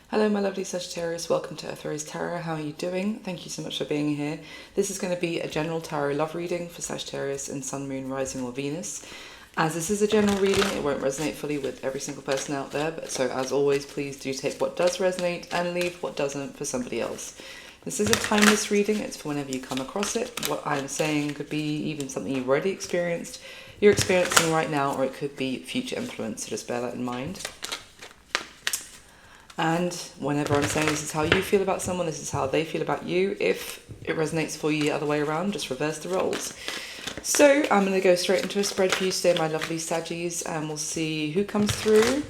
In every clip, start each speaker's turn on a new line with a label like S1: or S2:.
S1: Hello my lovely Sagittarius, welcome to Sagittarius Tarot. How are you doing? Thank you so much for being here. This is going to be a general tarot love reading for Sagittarius and Sun, Moon, Rising or Venus. As this is a general reading, it won't resonate fully with every single person out there, but so as always, please do take what does resonate and leave what doesn't for somebody else. This is a timeless reading, it's for whenever you come across it. What I'm saying could be even something you've already experienced, you're experiencing right now, or it could be future influence, so just bear that in mind. And whenever I'm saying this is how you feel about someone, this is how they feel about you. If it resonates for you the other way around, just reverse the roles. So I'm going to go straight into a spread for you today, my lovely Saggies, and we'll see who comes through.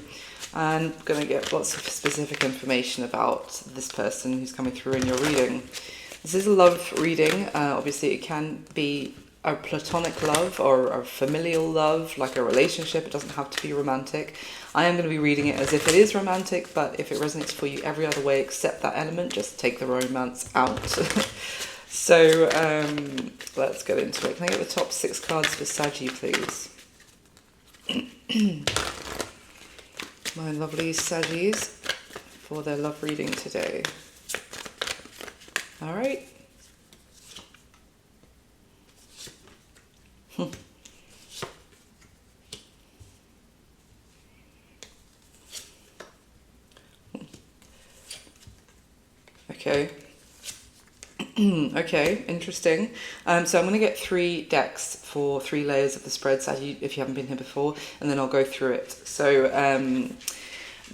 S1: And I'm going to get lots of specific information about this person who's coming through in your reading. This is a love reading. Obviously, it can be a platonic love or a familial love, like a relationship. It doesn't have to be romantic. I am going to be reading it as if it is romantic, but if it resonates for you every other way except that element, just take the romance out. So let's get into it. Can I get the top 6 cards for Saggy, please? My lovely Saggies for their love reading today. All right. Okay. Okay, interesting. So I'm going to get 3 decks for 3 layers of the spreads, if you haven't been here before, and then I'll go through it. So,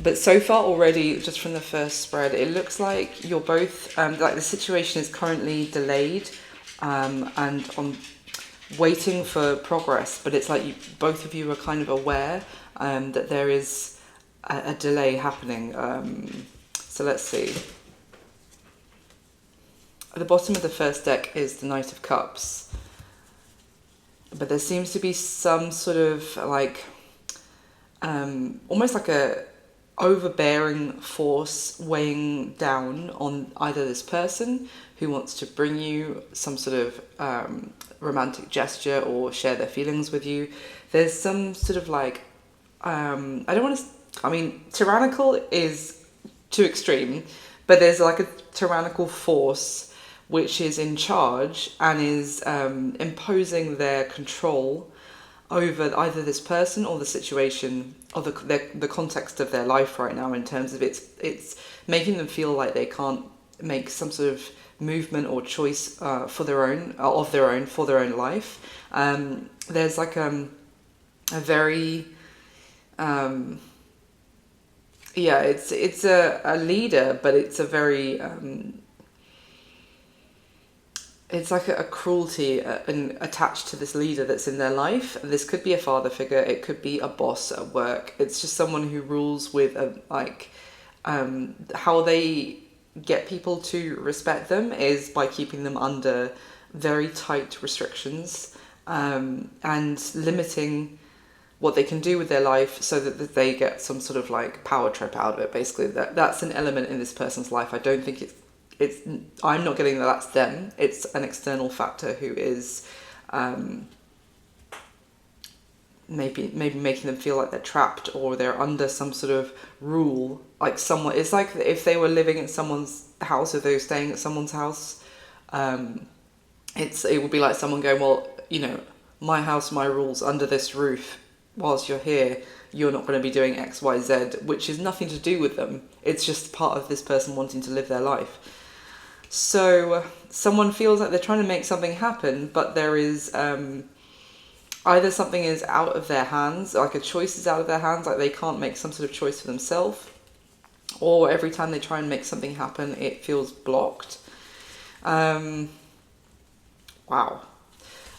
S1: but so far already, just from the first spread, it looks like you're both, like the situation is currently delayed, and on waiting for progress, but it's like both of you are kind of aware that there is a delay happening. So let's see. At the bottom of the first deck is the Knight of Cups. But there seems to be some sort of like, almost like a overbearing force weighing down on either this person who wants to bring you some sort of romantic gesture or share their feelings with you. There's some sort of like, I don't want to, I mean, tyrannical is too extreme, but there's like a tyrannical force which is in charge and is imposing their control over either this person or the situation or the context of their life right now, in terms of it's making them feel like they can't make some sort of movement or choice for their own life. There's like a very it's a leader, but it's a very it's like a cruelty attached to this leader that's in their life. This could be a father figure. It could be a boss at work. It's just someone who rules with how they get people to respect them is by keeping them under very tight restrictions and limiting what they can do with their life so that they get some sort of like power trip out of it. Basically, that's an element in this person's life. I don't think I'm not getting that that's them. It's an external factor who is maybe making them feel like they're trapped or they're under some sort of rule. Like someone, it's like if they were living in someone's house or they were staying at someone's house. It would be like someone going, well, you know, my house, my rules, under this roof. Whilst you're here, you're not going to be doing X, Y, Z, which is nothing to do with them. It's just part of this person wanting to live their life. So someone feels like they're trying to make something happen, but there is either something is out of their hands, like a choice is out of their hands, like they can't make some sort of choice for themselves, or every time they try and make something happen, it feels blocked. Wow.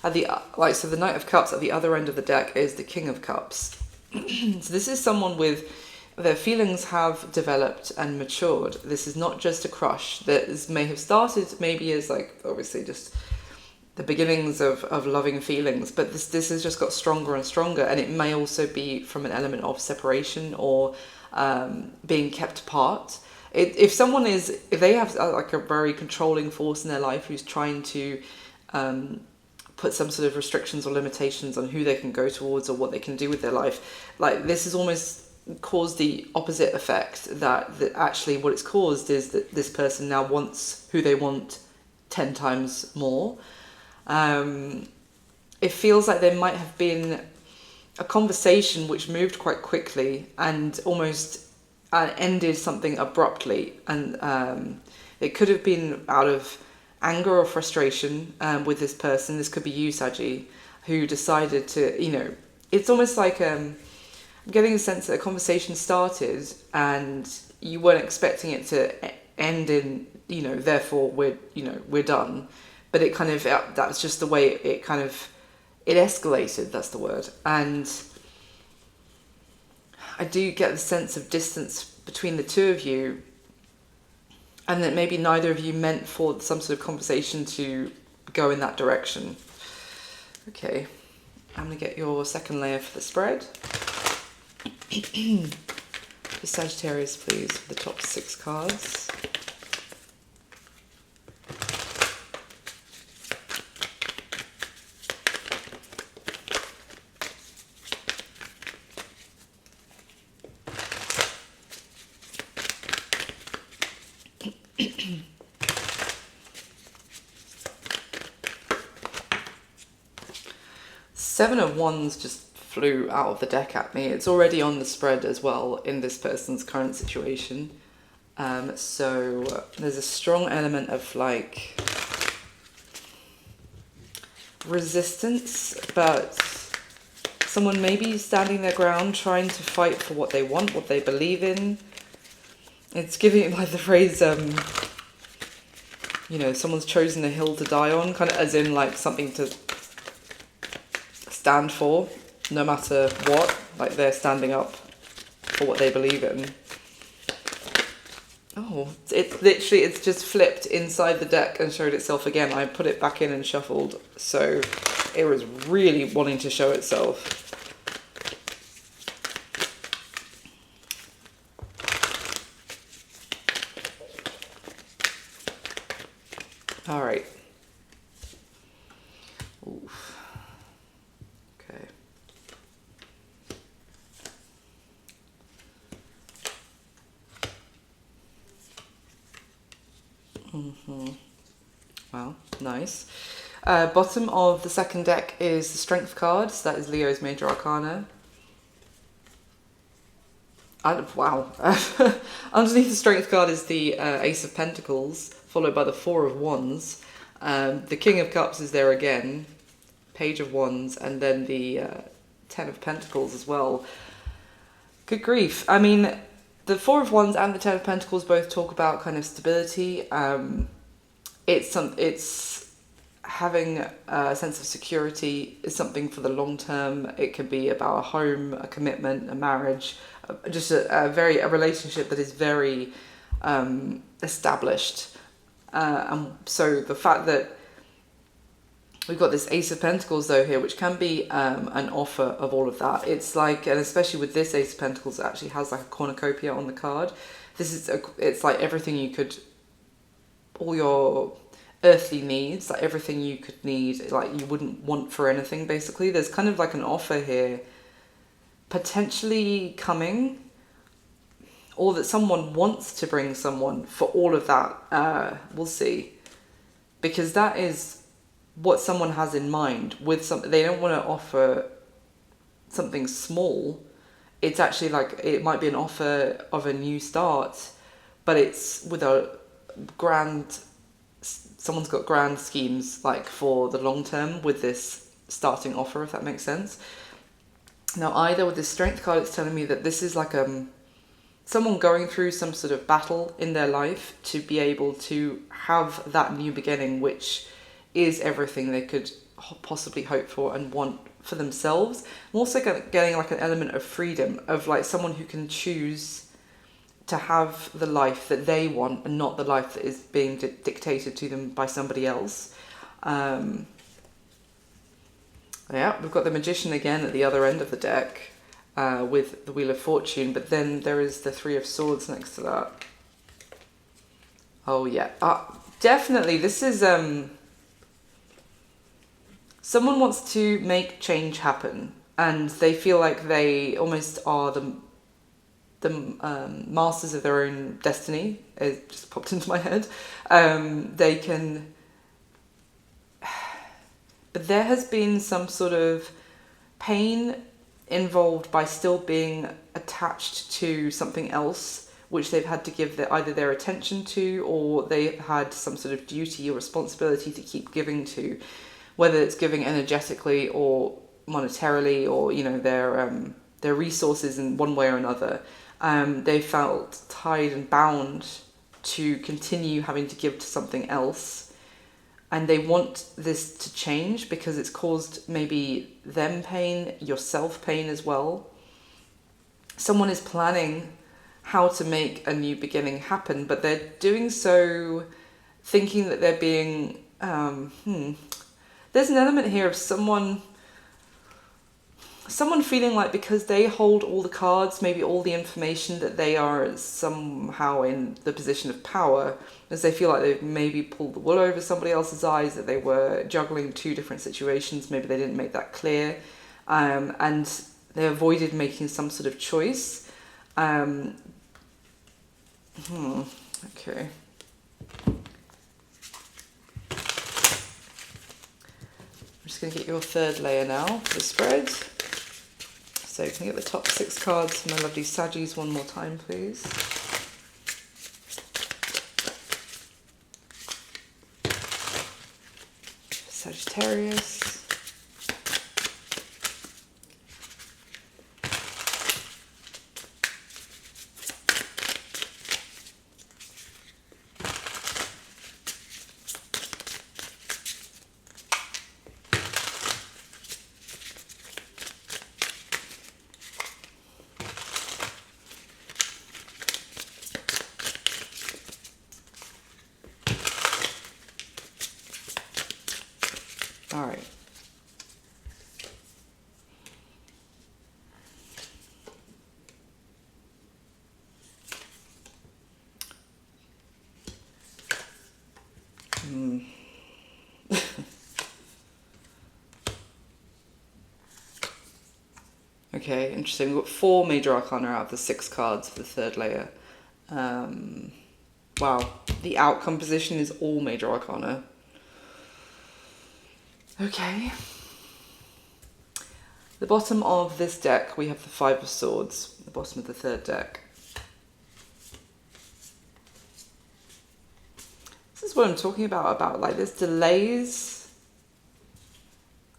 S1: So the Knight of Cups at the other end of the deck is the King of Cups. So this is someone with their feelings have developed and matured. This is not just a crush that may have started maybe as like obviously just the beginnings of loving feelings, but this has just got stronger and stronger, and it may also be from an element of separation or being kept apart. If they have like a very controlling force in their life who's trying to put some sort of restrictions or limitations on who they can go towards or what they can do with their life, like this is almost caused the opposite effect, that actually what it's caused is that this person now wants who they want 10 times more. It feels like there might have been a conversation which moved quite quickly and almost ended something abruptly, and it could have been out of anger or frustration with this person. This could be you, Saggy, who decided to, it's almost like I'm getting a sense that a conversation started and you weren't expecting it to end in, therefore we're done. But it kind of, that was just the way it kind of, it escalated, that's the word. And I do get the sense of distance between the two of you, and that maybe neither of you meant for some sort of conversation to go in that direction. Okay, I'm going to get your second layer for the spread. For Sagittarius, please, for the top 6 cards. Seven of Wands just flew out of the deck at me. It's already on the spread as well in this person's current situation. So there's a strong element of like resistance, but someone maybe standing their ground, trying to fight for what they want, what they believe in. It's giving like the phrase, someone's chosen a hill to die on, kind of as in like something to stand for, no matter what. Like they're standing up for what they believe in. Oh, it's just flipped inside the deck and showed itself again. I put it back in and shuffled, so it was really wanting to show itself. All right. Oof. Okay. Wow, nice. Bottom of the second deck is the Strength card, so that is Leo's major arcana. Wow. Underneath the Strength card is the Ace of Pentacles, followed by the Four of Wands. The King of Cups is there again, Page of Wands, and then the Ten of Pentacles as well. Good grief. I mean, the Four of Wands and the Ten of Pentacles both talk about kind of stability. It's having a sense of security is something for the long term. It could be about a home, a commitment, a marriage, just a relationship that is very established. And so the fact that we've got this Ace of Pentacles though here, which can be an offer of all of that. It's like, and especially with this Ace of Pentacles, it actually has like a cornucopia on the card. It's like everything you could, all your earthly needs, like everything you could need, like you wouldn't want for anything basically. There's kind of like an offer here potentially coming, or that someone wants to bring someone for all of that. We'll see, because that is what someone has in mind with something. They don't want to offer something small. It's actually like, it might be an offer of a new start, but it's with a grand, someone's got grand schemes like for the long term with this starting offer, if that makes sense. Now either with this Strength card, it's telling me that this is like someone going through some sort of battle in their life to be able to have that new beginning, which is everything they could possibly hope for and want for themselves. I'm also getting like an element of freedom, of like someone who can choose to have the life that they want and not the life that is being dictated to them by somebody else. Yeah, we've got the Magician again at the other end of the deck with the Wheel of Fortune, but then there is the Three of Swords next to that. Oh yeah, definitely this is someone wants to make change happen, and they feel like they almost are masters of their own destiny. It just popped into my head. They can, but there has been some sort of pain involved by still being attached to something else which they've had to give either their attention to, or they've had some sort of duty or responsibility to keep giving to, whether it's giving energetically or monetarily, or their resources in one way or another. They felt tied and bound to continue having to give to something else, and they want this to change because it's caused maybe them pain, yourself pain as well. Someone is planning how to make a new beginning happen, but they're doing so thinking that they're being there's an element here of someone feeling like because they hold all the cards, maybe all the information, that they are somehow in the position of power, as they feel like they've maybe pulled the wool over somebody else's eyes, that they were juggling two different situations, maybe they didn't make that clear, and they avoided making some sort of choice. Okay. I'm just going to get your third layer now for the spread. So can I get the top 6 cards for my lovely Saggies one more time, please? Sagittarius. All right. Okay, interesting. We've got 4 major arcana out of the 6 cards for the third layer. Wow, the outcome position is all major arcana. Okay. The bottom of this deck, we have the 5 of Swords, the bottom of the third deck. This is what I'm talking about like there's delays,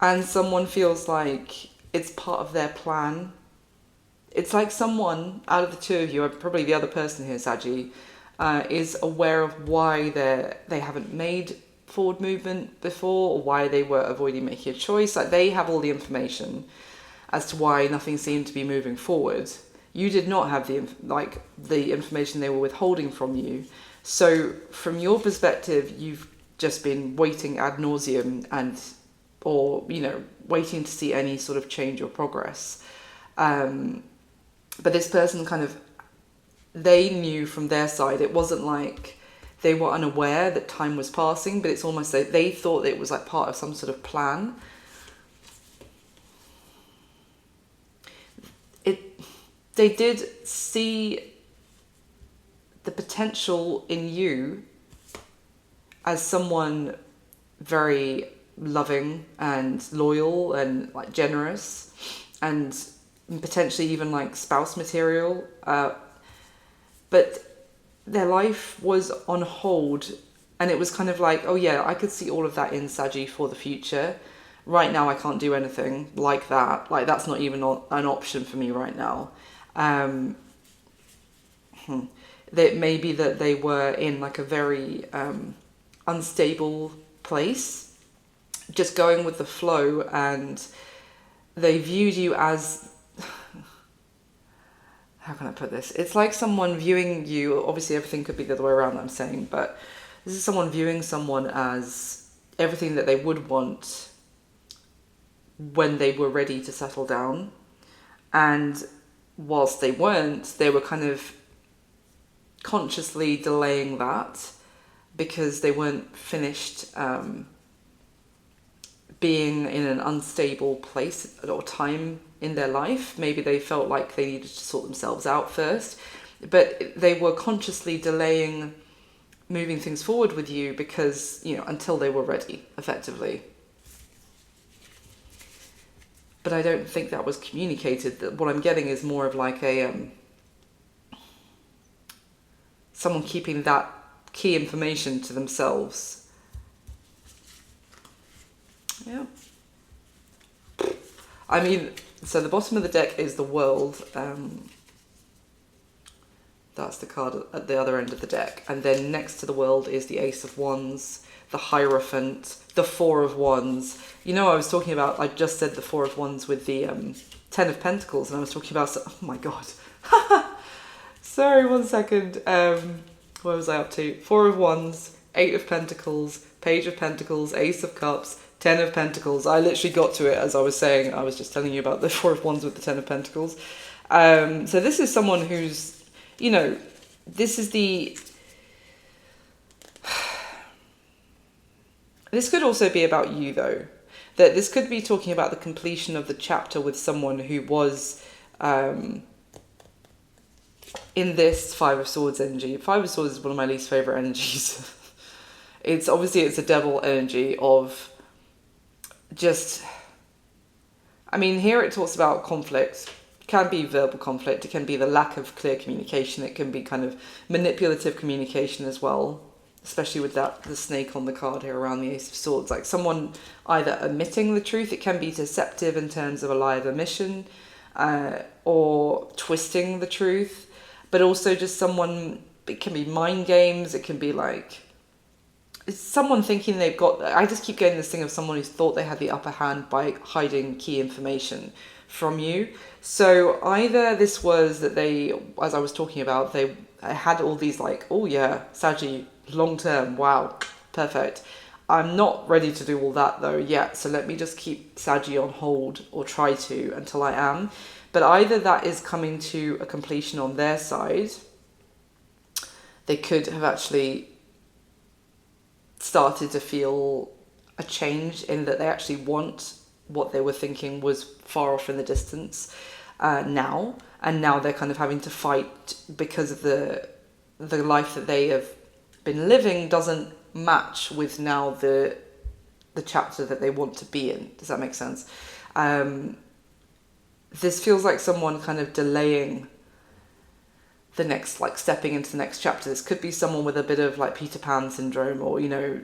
S1: and someone feels like it's part of their plan. It's like someone out of the two of you, probably the other person here, Saggy, is aware of why they haven't made forward movement before, or why they were avoiding making a choice. Like they have all the information as to why nothing seemed to be moving forward. You did not have the information they were withholding from you. So from your perspective, you've just been waiting ad nauseum or waiting to see any sort of change or progress. But this person they knew from their side. It wasn't like they were unaware that time was passing, but it's almost like they thought it was like part of some sort of plan. They did see the potential in you as someone very loving and loyal and like generous and potentially even like spouse material. But their life was on hold, and it was kind of like, oh yeah, I could see all of that in Saggy for the future. Right now I can't do anything like that. Like that's not even an option for me right now. That maybe that they were in like a very unstable place, just going with the flow, and they viewed you as, how can I put this? It's like someone viewing you, obviously everything could be the other way around that I'm saying, but this is someone viewing someone as everything that they would want when they were ready to settle down. And whilst they weren't, they were kind of consciously delaying that because they weren't finished being in an unstable place or time in their life. Maybe they felt like they needed to sort themselves out first, but they were consciously delaying moving things forward with you because, you know, until they were ready, effectively. But I don't think that was communicated. What I'm getting is more of like a someone keeping that key information to themselves. Yeah. I mean, so the bottom of the deck is the World. That's the card at the other end of the deck. And then next to the World is the Ace of Wands, the Hierophant, the Four of Wands. You know, I was talking about, I just said the Four of Wands with the Ten of Pentacles, and I was talking about, oh my God. Sorry, 1 second. What was I up to? Four of Wands, Eight of Pentacles, Page of Pentacles, Ace of Cups, Ten of Pentacles. I literally got to it as I was saying. I was just telling you about the Four of Wands with the Ten of Pentacles. So this is someone who's, you know, this is the... This could also be about you, though. That this could be talking about the completion of the chapter with someone who was in this Five of Swords energy. Five of Swords is one of my least favourite energies. It's obviously, it's a devil energy of just... I mean, here it talks about conflict. It can be verbal conflict. It can be the lack of clear communication. It can be kind of manipulative communication as well. Especially with that, the snake on the card here around the Ace of Swords. Like someone either omitting the truth. It can be deceptive in terms of a lie of omission. Or twisting the truth. But also just someone, it can be mind games. It can be like... It's someone thinking they've got... I just keep getting this thing of someone who's thought they had the upper hand by hiding key information from you. So either this was that they, as I was talking about, they had all these like, oh yeah, Saggy, long term, wow, perfect. I'm not ready to do all that though yet, so let me just keep Saggy on hold, or try to, until I am. But either that is coming to a completion on their side. They could have actually started to feel a change in that they actually want what they were thinking was far off in the distance now, and now they're kind of having to fight because of the life that they have been living doesn't match with now the chapter that they want to be in. Does that make sense? This feels like someone kind of delaying the next, like stepping into the next chapter. This could be someone with a bit of like Peter Pan syndrome, or, you know,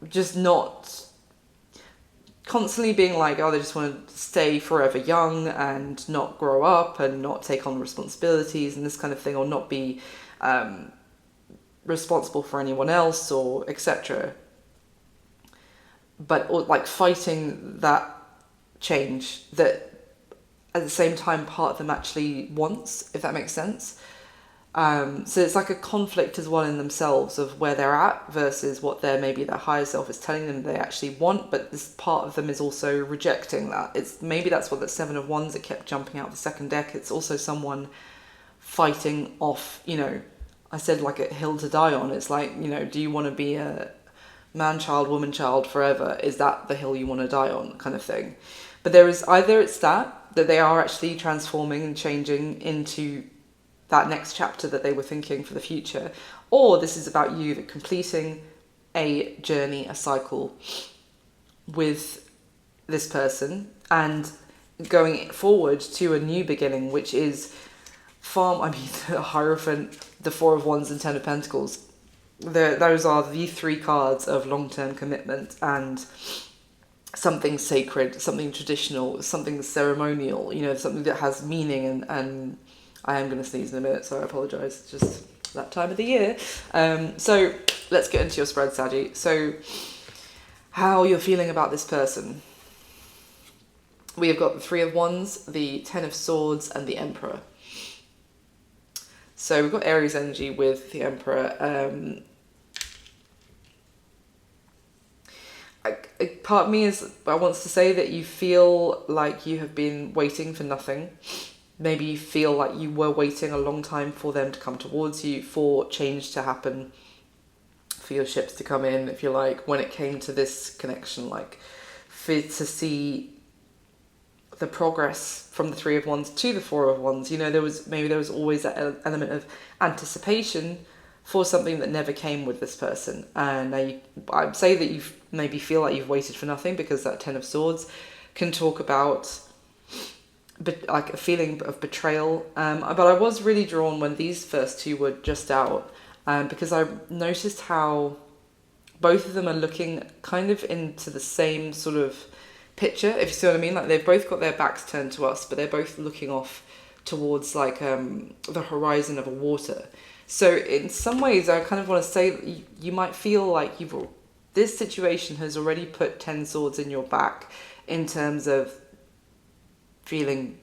S1: just not constantly being like, oh, they just want to stay forever young and not grow up and not take on responsibilities and this kind of thing, or not be responsible for anyone else, or etc. But or like fighting that change that at the same time part of them actually wants, if that makes sense. So it's like a conflict as well in themselves of where they're at versus what maybe their higher self is telling them they actually want, but this part of them is also rejecting that. It's maybe that's what the Seven of Wands that kept jumping out the second deck. It's also someone fighting off, you know, I said like a hill to die on. It's like, you know, do you want to be a man-child, woman-child forever? Is that the hill you want to die on, kind of thing? But there is either it's that they are actually transforming and changing into that next chapter that they were thinking for the future, or this is about you completing a journey, a cycle with this person and going forward to a new beginning, which is the Hierophant, the Four of Wands and Ten of Pentacles. Those are the three cards of long-term commitment and something sacred, something traditional, something ceremonial, you know, something that has meaning and I am going to sneeze in a minute, so I apologise. It's just that time of the year. So let's get into your spread, Saggy. So how you're feeling about this person. We have got the Three of Wands, the Ten of Swords, and the Emperor. So we've got Aries energy with the Emperor. Part of me wants to say that you feel like you have been waiting for nothing. Maybe you feel like you were waiting a long time for them to come towards you, for change to happen, for your ships to come in, if you like, when it came to this connection, like to see the progress from the Three of Wands to the Four of Wands. There was always that element of anticipation for something that never came with this person. And I'd say that you maybe feel like you've waited for nothing, because that Ten of Swords can talk about like a feeling of betrayal. But I was really drawn when these first two were just out, because I noticed how both of them are looking kind of into the same sort of picture, if you see what I mean. Like they've both got their backs turned to us, but they're both looking off towards like the horizon of a water. So in some ways, I kind of want to say you might feel like this situation has already put 10 swords in your back, in terms of feeling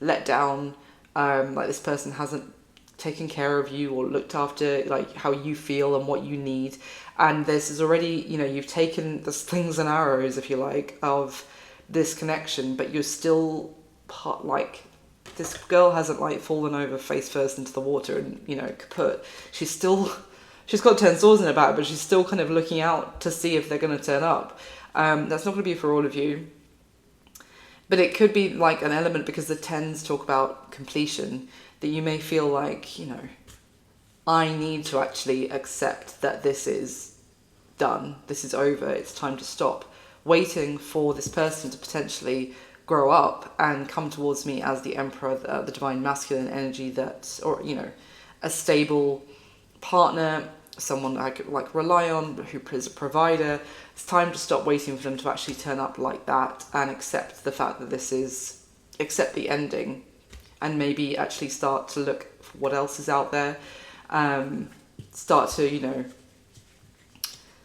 S1: let down, like this person hasn't taken care of you or looked after like how you feel and what you need. And this is already, you've taken the slings and arrows, if you like, of this connection, but you're still this girl hasn't like fallen over face first into the water and kaput. She's got 10 swords in her back, but she's still kind of looking out to see if they're going to turn up. That's not going to be for all of you, but it could be like an element, because the tens talk about completion, that you may feel like, I need to actually accept that this is done, this is over, it's time to stop waiting for this person to potentially grow up and come towards me as the Emperor, the divine masculine energy, a stable partner, someone I could like rely on, who is a provider. It's time to stop waiting for them to actually turn up like that, and accept the fact that accept the ending, and maybe actually start to look for what else is out there. Start to,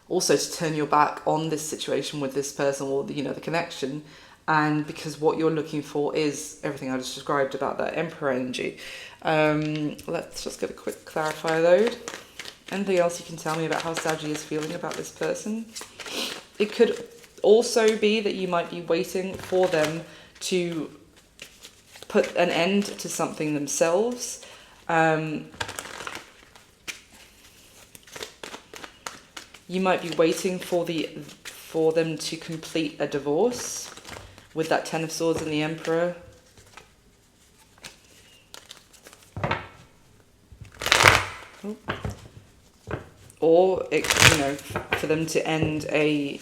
S1: also to turn your back on this situation with this person, or the connection. And because what you're looking for is everything I just described about that Emperor energy. Let's just get a quick clarifier load. Anything else you can tell me about how Saggy is feeling about this person? It could also be that you might be waiting for them to put an end to something themselves. You might be waiting for them to complete a divorce, with that Ten of Swords and the Emperor. Oh. Or for them to end a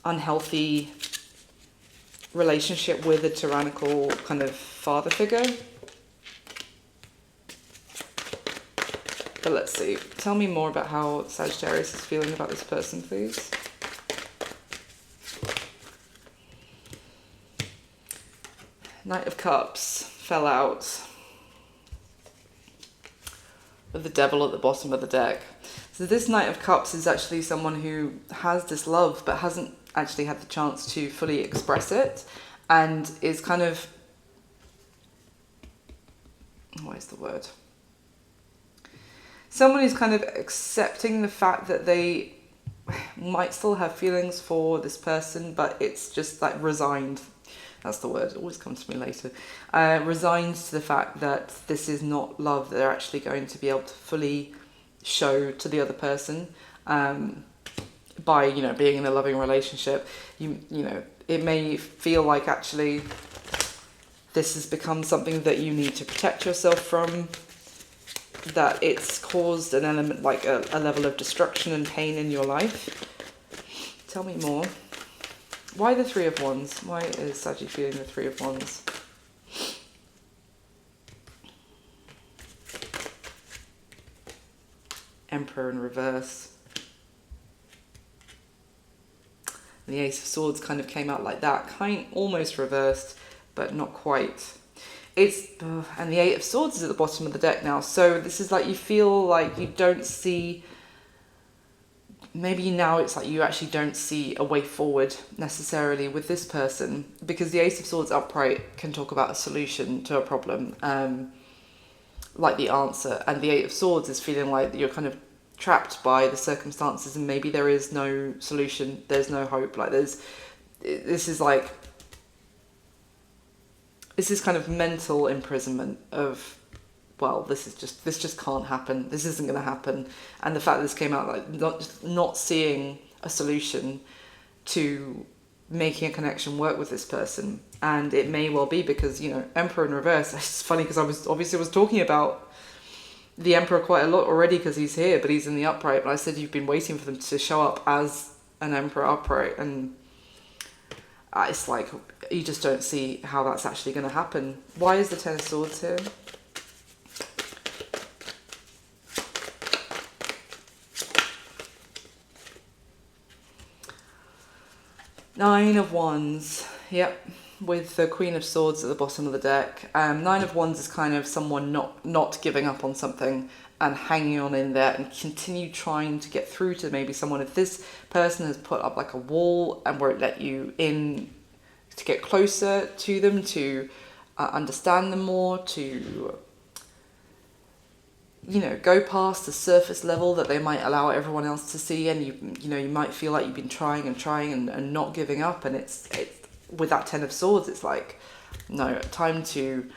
S1: unhealthy relationship with a tyrannical kind of father figure. But let's see. Tell me more about how Sagittarius is feeling about this person, please. Knight of Cups fell out with the Devil at the bottom of the deck. So this Knight of Cups is actually someone who has this love but hasn't actually had the chance to fully express it, and is kind of, what is the word? Someone who's kind of accepting the fact that they might still have feelings for this person, but it's just like resigned. That's the word, it always comes to me later. Resigned to the fact that this is not love that they're actually going to be able to fully show to the other person, by being in a loving relationship. It may feel like actually this has become something that you need to protect yourself from, that it's caused an element like a level of destruction and pain in your life. Tell me more. Why the Three of Wands? Why is Saggy feeling the Three of Wands? Emperor in reverse. And the Ace of Swords kind of came out like that, almost reversed, but not quite. And the Eight of Swords is at the bottom of the deck now. So this is like, you feel like you don't see, maybe now it's like you actually don't see a way forward necessarily with this person, because the Ace of Swords upright can talk about a solution to a problem, like the answer, and the Eight of Swords is feeling like you're kind of trapped by the circumstances, and maybe there is no solution, there's no hope. Like this is kind of mental imprisonment of well, this just can't happen. This isn't going to happen. And the fact that this came out, like not seeing a solution to making a connection work with this person. And it may well be because, you know, Emperor in reverse. It's funny because I was talking about the Emperor quite a lot already because he's here, but he's in the upright. But I said you've been waiting for them to show up as an Emperor upright, and it's like you just don't see how that's actually going to happen. Why is the Ten of Swords here? Nine of Wands. Yep. With the Queen of Swords at the bottom of the deck. Nine of Wands is kind of someone not giving up on something and hanging on in there and continue trying to get through to maybe someone. If this person has put up like a wall and won't let you in to get closer to them, to understand them more, to, you know, go past the surface level that they might allow everyone else to see, and you know, you might feel like you've been trying and not giving up, and it's with that Ten of Swords, it's like, no, time to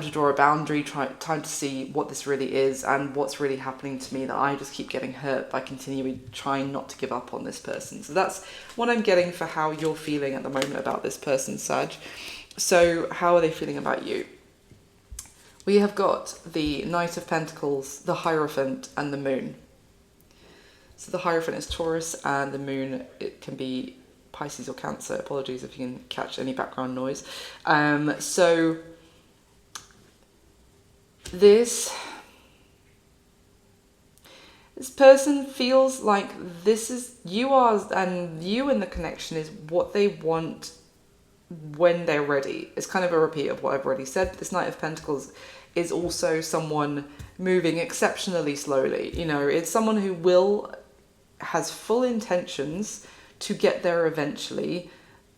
S1: draw a boundary, time to see what this really is and what's really happening to me, that I just keep getting hurt by continuing trying not to give up on this person. So that's what I'm getting for how you're feeling at the moment about this person, Sag. So how are they feeling about you? We have got the Knight of Pentacles, the Hierophant, and the Moon. So the Hierophant is Taurus, and the Moon, it can be Pisces or Cancer. Apologies if you can catch any background noise. So this person feels like this is you and you in the connection is what they want when they're ready. It's kind of a repeat of what I've already said. This Knight of Pentacles is also someone moving exceptionally slowly. You know, it's someone who has full intentions to get there eventually,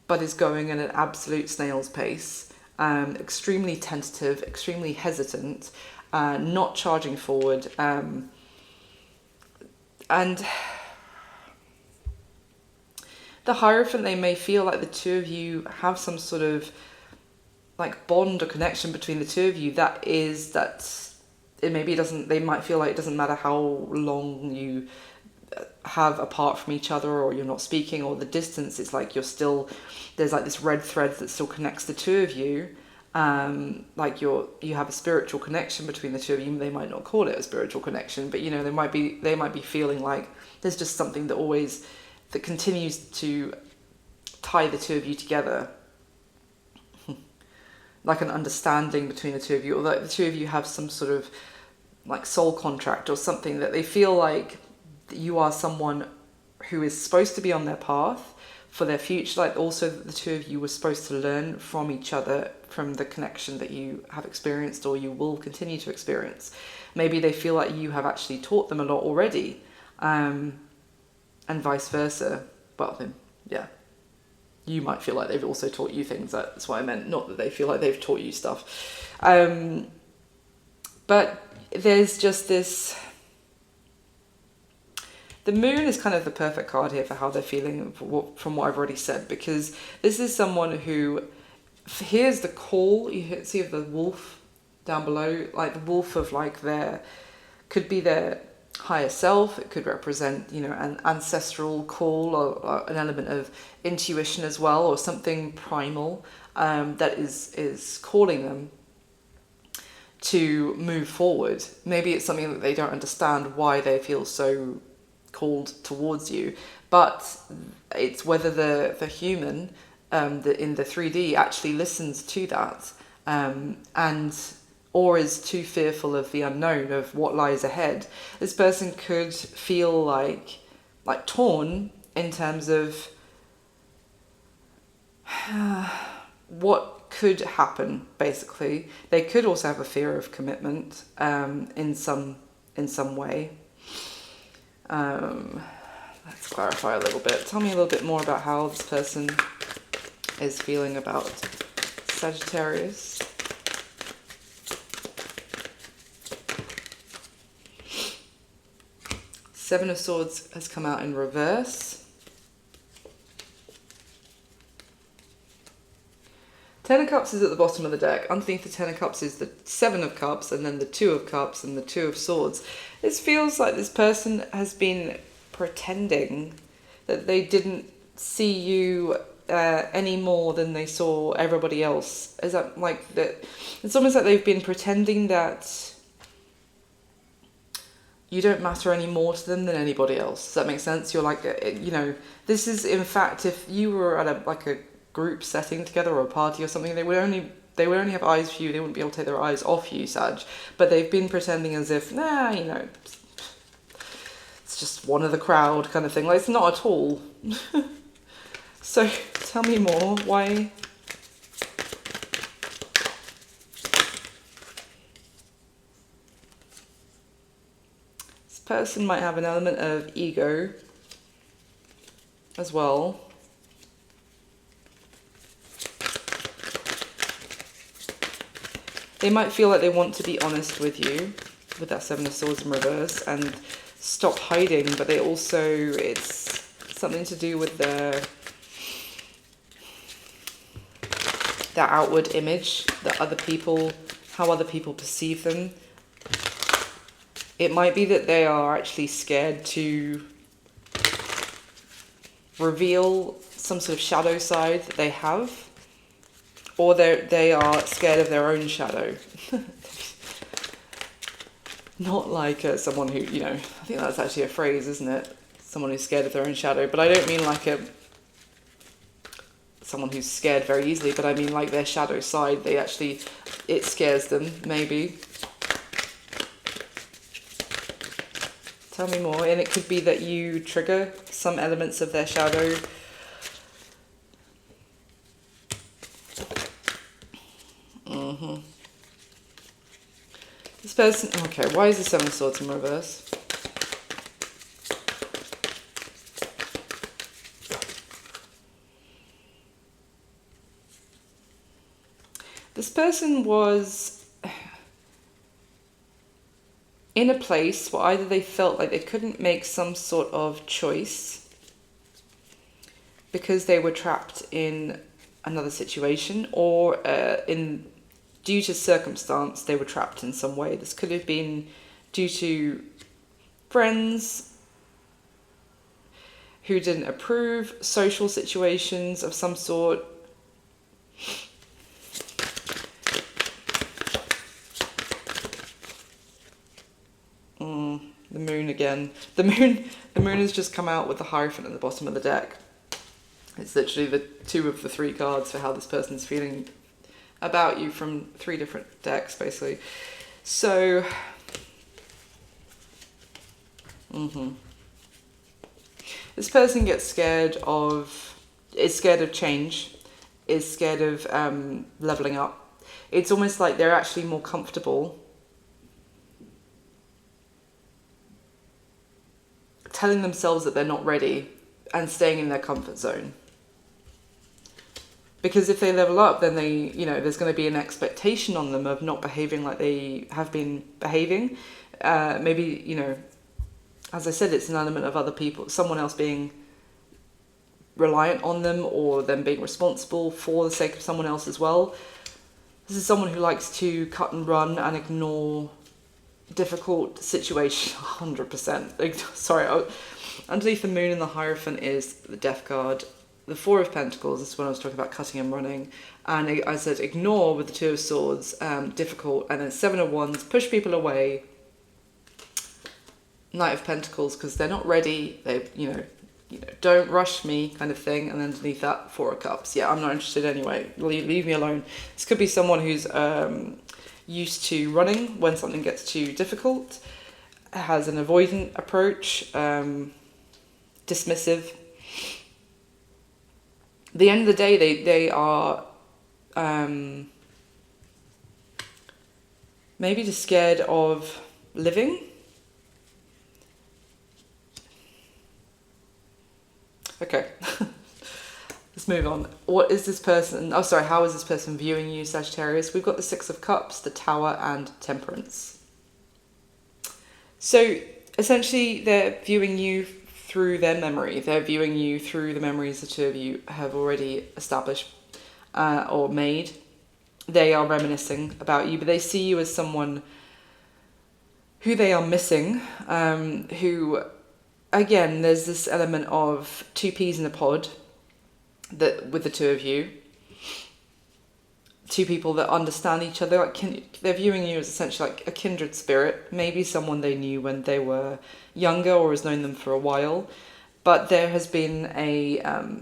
S1: but is going at an absolute snail's pace. Extremely tentative, extremely hesitant, not charging forward. And the Hierophant, they may feel like the two of you have some sort of like bond or connection between the two of you they might feel like it doesn't matter how long you have apart from each other, or you're not speaking, or the distance, it's like there's like this red thread that still connects the two of you. Like you have a spiritual connection between the two of you. They might not call it a spiritual connection, but you know, they might be feeling like there's just something that continues to tie the two of you together. Like an understanding between the two of you, or that the two of you have some sort of like soul contract or something, that they feel like you are someone who is supposed to be on their path for their future. Like also the two of you were supposed to learn from each other, from the connection that you have experienced or you will continue to experience. Maybe they feel like you have actually taught them a lot already, and vice versa. Well, then, yeah. You might feel like they've also taught you things. That's what I meant. Not that they feel like they've taught you stuff. But there's just this... The Moon is kind of the perfect card here for how they're feeling from what I've already said, because this is someone who hears the call. You see the wolf down below, like the wolf of like could be their higher self. It could represent, you know, an ancestral call, or an element of intuition as well, or something primal that is calling them to move forward. Maybe it's something that they don't understand why they feel so called towards you, but it's whether the human in the 3D actually listens to that, or is too fearful of the unknown, of what lies ahead. This person could feel like torn in terms of what could happen, basically. They could also have a fear of commitment in some way. Let's clarify a little bit. Tell me a little bit more about how this person is feeling about Sagittarius. Seven of Swords has come out in reverse. Ten of Cups is at the bottom of the deck. Underneath the Ten of Cups is the Seven of Cups, and then the Two of Cups and the Two of Swords. It feels like this person has been pretending that they didn't see you any more than they saw everybody else. Is that like that? It's almost like they've been pretending that you don't matter any more to them than anybody else. Does that make sense? You're like, you know, this is, in fact, if you were at a group setting together or a party or something, they would only have eyes for you. They wouldn't be able to take their eyes off you, Sag. But they've been pretending as if, nah, you know, it's just one of the crowd kind of thing. Like, it's not at all. So tell me more. Why? This person might have an element of ego as well. They might feel like they want to be honest with you, with that Seven of Swords in reverse, and stop hiding, but they also, it's something to do with their outward image, that other people, how other people perceive them. It might be that they are actually scared to reveal some sort of shadow side that they have, or they are scared of their own shadow. Not like someone who, you know, I think that's actually a phrase, isn't it? Someone who's scared of their own shadow. But I don't mean like someone who's scared very easily, but I mean like their shadow side. They actually, it scares them, maybe. Tell me more. And it could be that you trigger some elements of their shadow. This person, okay, why is the Seven of Swords in reverse? This person was in a place where either they felt like they couldn't make some sort of choice because they were trapped in another situation, or due to circumstance, they were trapped in some way. This could have been due to friends who didn't approve, social situations of some sort. The moon again. The moon has just come out with the Hierophant at the bottom of the deck. It's literally the two of the three cards for how this person's feeling about you from three different decks, basically. So, this person gets scared of change, is scared of leveling up. It's almost like they're actually more comfortable telling themselves that they're not ready and staying in their comfort zone. Because if they level up, then they, you know, there's going to be an expectation on them of not behaving like they have been behaving. Maybe, you know, as I said, it's an element of other people, someone else being reliant on them, or them being responsible for the sake of someone else as well. This is someone who likes to cut and run and ignore difficult situations 100%. Sorry, underneath the moon and the Hierophant is the Death card. The Four of Pentacles, this is when I was talking about cutting and running. And I said ignore with the Two of Swords, difficult. And then Seven of Wands, push people away. Knight of Pentacles, because they're not ready. They, you know, don't rush me kind of thing. And then underneath that, Four of Cups. Yeah, I'm not interested anyway. Leave me alone. This could be someone who's used to running when something gets too difficult, has an avoidant approach, dismissive. At the end of the day, they are maybe just scared of living. Okay, let's move on. What is this person, how is this person viewing you, Sagittarius? We've got the Six of Cups, the Tower, and Temperance. So essentially they're viewing you through their memory. They're viewing you through the memories the two of you have already established or made. they are reminiscing about you, but they see you as someone who they are missing, who, again, there's this element of two peas in a pod that with the two of you, two people that understand each other, like they're viewing you as essentially like a kindred spirit, maybe someone they knew when they were younger or has known them for a while, but there has been a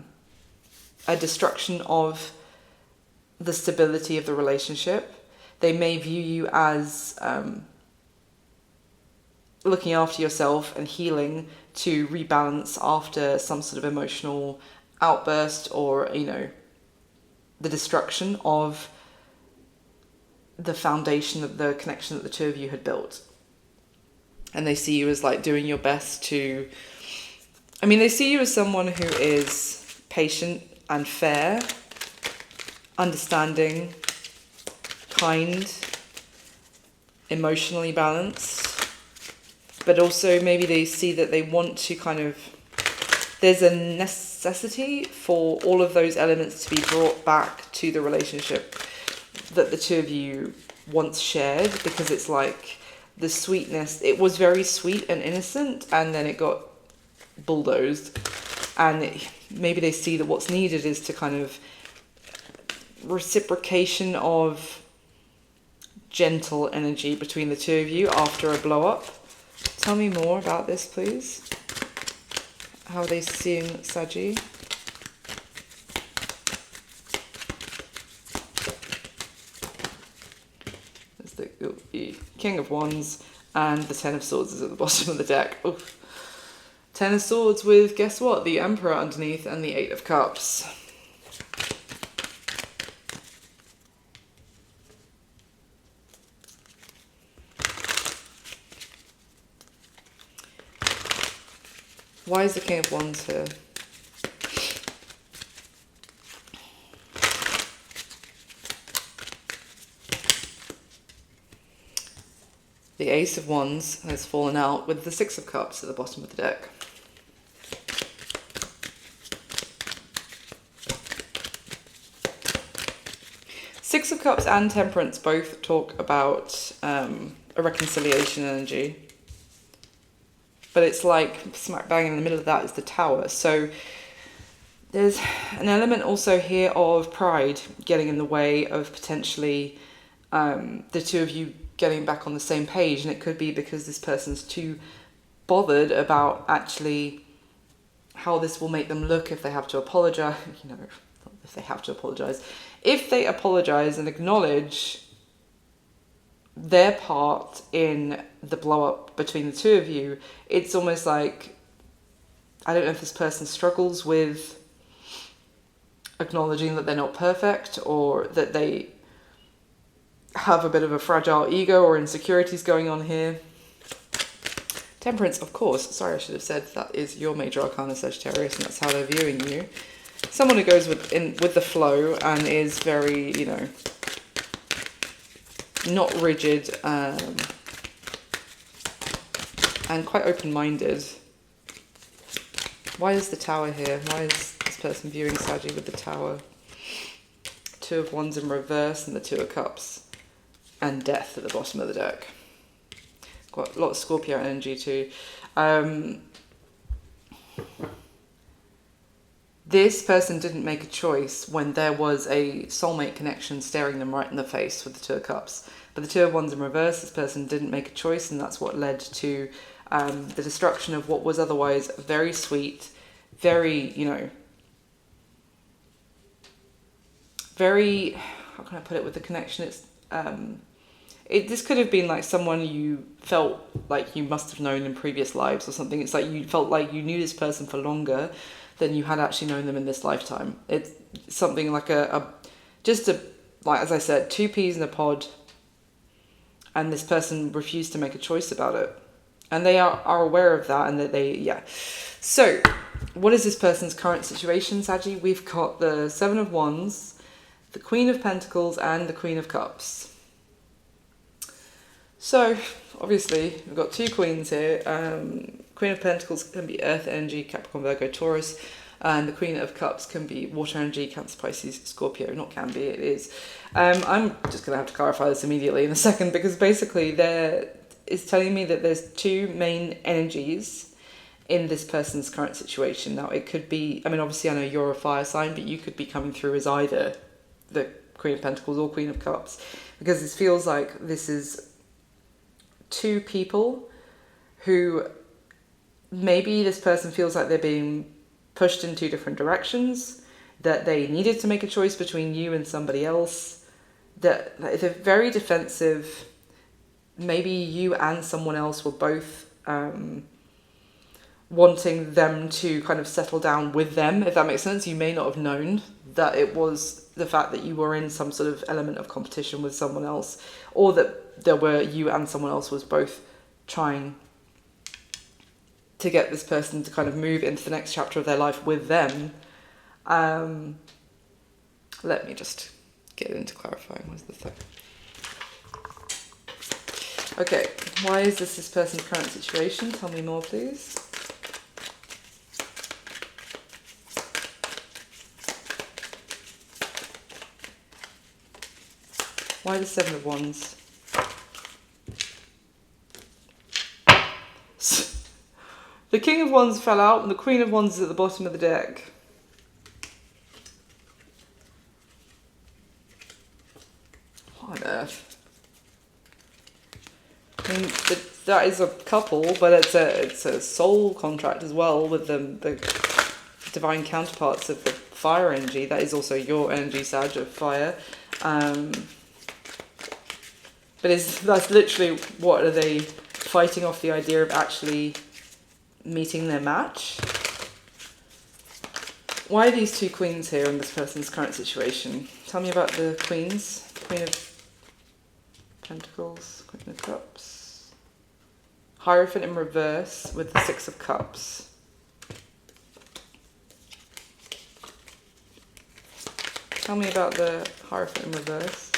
S1: destruction of the stability of the relationship. They may view you as looking after yourself and healing to rebalance after some sort of emotional outburst, or, you know, the destruction of the foundation of the connection that the two of you had built. And they see you as like doing your best to, I mean, they see you as someone who is patient and fair, understanding, kind, emotionally balanced, but also maybe they see that they want to kind of, there's a necessity for all of those elements to be brought back to the relationship that the two of you once shared, because it's like the sweetness, it was very sweet and innocent, and then it got bulldozed, and maybe they see that what's needed is to kind of reciprocation of gentle energy between the two of you after a blow up. Tell me more about this, please. How are they seeing Saggy? There's the King of Wands, and the Ten of Swords is at the bottom of the deck. Oof. Ten of Swords with, guess what? The Emperor underneath, and the Eight of Cups. Why is the King of Wands here? The Ace of Wands has fallen out with the Six of Cups at the bottom of the deck. Six of Cups and Temperance both talk about a reconciliation energy. But it's like smack bang in the middle of that is the Tower. So there's an element also here of pride getting in the way of potentially the two of you getting back on the same page. And it could be because this person's too bothered about actually how this will make them look if they have to apologize. You know, if they have to apologize. If they apologize and acknowledge their part in the blow up between the two of you, it's almost like, I don't know if this person struggles with acknowledging that they're not perfect, or that they have a bit of a fragile ego or insecurities going on here. Temperance, of course, sorry, I should have said that is your major arcana, Sagittarius, and that's how they're viewing you. Someone who goes with the flow and is very, you know, not rigid, and quite open-minded. Why is the Tower here? Why is this person viewing Saggy with the Tower? Two of Wands in reverse and the Two of Cups. And Death at the bottom of the deck. Got a lot of Scorpio energy too. This person didn't make a choice when there was a soulmate connection staring them right in the face with the Two of Cups. But the Two of Wands in reverse, this person didn't make a choice, and that's what led to the destruction of what was otherwise very sweet, very, you know, very, how can I put it with the connection? It's, this could have been like someone you felt like you must have known in previous lives or something. It's like you felt like you knew this person for longer than you had actually known them in this lifetime. It's something like like, as I said, two peas in a pod, and this person refused to make a choice about it. And they are aware of that, and that yeah. So, what is this person's current situation, Saggy? We've got the Seven of Wands, the Queen of Pentacles, and the Queen of Cups. So, obviously, we've got two queens here. Queen of Pentacles can be Earth energy, Capricorn, Virgo, Taurus. And the Queen of Cups can be water energy, Cancer, Pisces, Scorpio. Not can be, it is. I'm just going to have to clarify this immediately in a second, because basically there is telling me that there's two main energies in this person's current situation. Now, it could be, I mean, obviously I know you're a fire sign, but you could be coming through as either the Queen of Pentacles or Queen of Cups, because it feels like this is two people who maybe this person feels like they're being pushed in two different directions, that they needed to make a choice between you and somebody else, that they're very defensive. Maybe you and someone else were both wanting them to kind of settle down with them, if that makes sense. You may not have known that it was the fact that you were in some sort of element of competition with someone else, or that there were you and someone else was both trying to get this person to kind of move into the next chapter of their life with them. Let me just get into clarifying. Where's the thing? Okay, why is this person's current situation? Tell me more, please. Why the Seven of Wands? The King of Wands fell out and the Queen of Wands is at the bottom of the deck. What on earth? I mean, that is a couple, but it's a soul contract as well with the divine counterparts of the fire energy. That is also your energy, Sag, of fire. But that's literally, what are they fighting off the idea of actually meeting their match? Why are these two queens here in this person's current situation? Tell me about the queens. Queen of Pentacles, Queen of Cups. Hierophant in reverse with the Six of Cups. Tell me about the Hierophant in reverse.